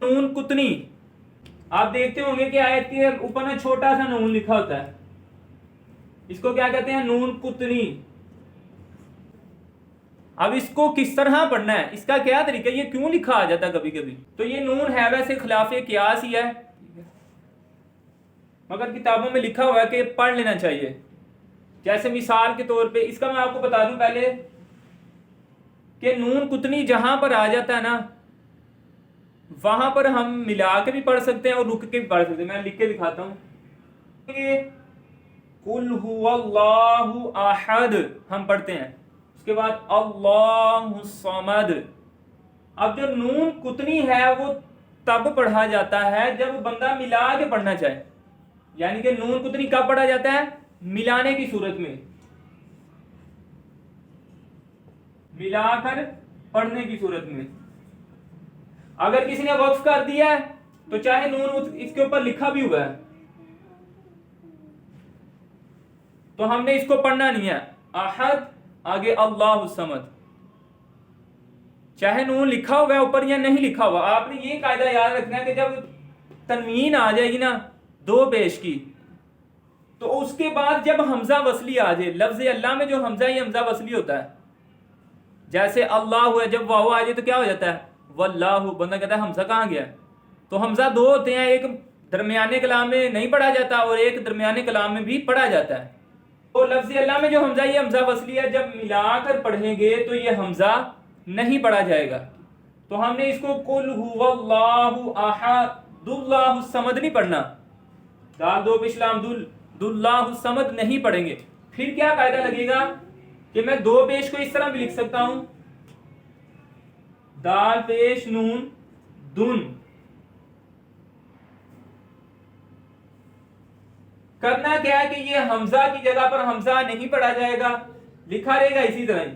नून कुतनी, आप देखते होंगे कि आयत के ऊपर ना छोटा सा नून लिखा होता है, इसको क्या कहते हैं? नून कुतनी। अब इसको किस तरह पढ़ना है, इसका क्या तरीका, ये क्यों लिखा आ जाता है कभी कभी? तो ये नून है वैसे खिलाफ कियास ही है, मगर किताबों में लिखा हुआ है कि पढ़ लेना चाहिए। जैसे मिसाल के तौर पे इसका मैं आपको बता दूं पहले कि नून कुतनी जहां पर आ जाता है ना, वहां पर हम मिला के भी पढ़ सकते हैं और रुक के भी पढ़ सकते हैं। मैं लिख के दिखाता हूं। कुल हुवल्लाहु अहद हम पढ़ते हैं, उसके बाद अल्लाहु समद। अब जो नून कुतनी है वो तब पढ़ा जाता है जब बंदा मिला के पढ़ना चाहे, यानी कि नून कुतनी कब पढ़ा जाता है? मिलाने की सूरत में, मिलाकर पढ़ने की सूरत में। अगर किसी ने वक्फ कर दिया है तो चाहे नून इसके ऊपर लिखा भी हुआ है तो हमने इसको पढ़ना नहीं है। अहद आगे अल्लाहु समद, चाहे नून लिखा हुआ है ऊपर या नहीं लिखा हुआ। आपने ये कायदा याद रखना है कि जब तनवीन आ जाएगी ना दो पेश की, तो उसके बाद जब हमजा वसली आ जाए, लफ्ज अल्लाह में जो हमजा ही हमजा वसली होता है, जैसे अल्लाह है जब वाव आ जाए तो क्या हो जाता है? वल्लाहु। बंदा कहता है हमजा कहाँ गया? तो हमजा दो होते हैं, एक दरमियाने कलाम में नहीं पढ़ा जाता और एक दरमियाने कलाम में भी पढ़ा जाता है। तो लफ्ज अल्लाह में जो हमजा ये हमजा वसली है, जब मिलाकर पढ़ेंगे तो ये हमजा नहीं पढ़ा जाएगा। तो हमने इसको कुल हुवल्लाहु अहदुल्लाहु समद नहीं पढ़ना, दाल दो पिछलाम दुल्लाहु समद नहीं पढ़ेंगे। फिर क्या कायदा लगेगा कि मैं दो पेश को इस तरह भी लिख सकता हूं, दाल पेश नून दुन। करना क्या है कि ये हमजा की जगह पर हमजा नहीं पढ़ा जाएगा, लिखा रहेगा इसी तरह ही।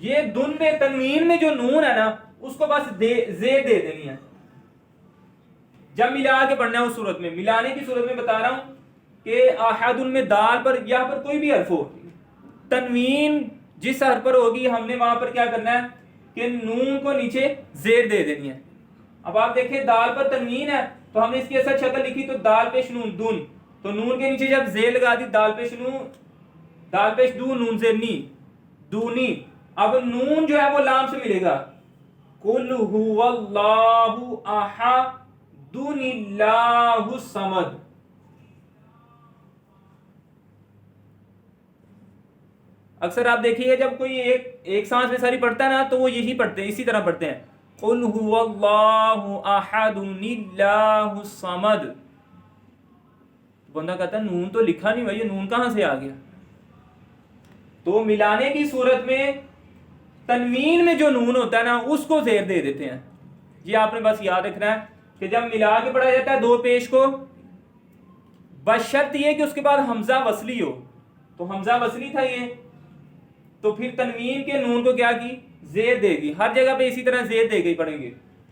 ये दुन में तनवीन में जो नून है ना उसको बस जे दे देनी है जब मिला के पढ़ना है। उस सूरत में, मिलाने की सूरत में बता रहा हूं कि अहदुन में दाल पर यहां पर कोई भी हर्फ हो, तनवीन जिस हर्फ पर होगी हमने वहां पर क्या करना है कि नून को नीचे जेर दे देनी है। अब आप देखिए दाल पर तनवीन है तो हमने इसकी ऐसा शक्ल लिखी, तो दाल पेश नून दुन, तो नून के नीचे जब जेर लगा दी दाल पेश दू नून जेर नी दूनी। अब नून जो है वो लाम से मिलेगा, कुल हुवल्लाहु अहदुल्लाहु समद। अक्सर आप देखिए जब कोई एक सांस में सारी पढ़ता है ना तो वो यही पढ़ते हैं, इसी तरह पढ़ते हैं, कुल हुवल्लाहु अहदुल्लाहु समद। बंदा कहता है नून तो लिखा नहीं भाई, ये नून कहां से आ गया? तो मिलाने की सूरत में तनवीन में जो नून होता है ना उसको जेर दे देते हैं। ये आपने बस याद रखना है कि जब मिला के पढ़ा जाता है दो पेश को, बशर्त ये कि उसके बाद हमजा वसली हो। तो हमजा वसली था ये, तो फिर तनवीन के नून को क्या की? जेर देगी। हर जगह पे इसी तरह जेर दे के पढ़ेंगे,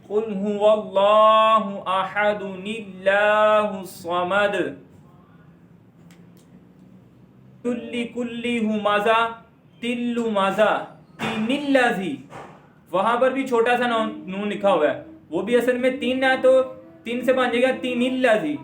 कुल हुवल्लाहु अहदुल्लाहु समद। कुल्ली कुल्ली हुमाजा तिल्लु माजा तीनिल्लाजी, वहां पर भी छोटा सा नून लिखा हुआ है, वो भी असल में तीन है तो तीन से बन जाएगा तीनिल्लाजी।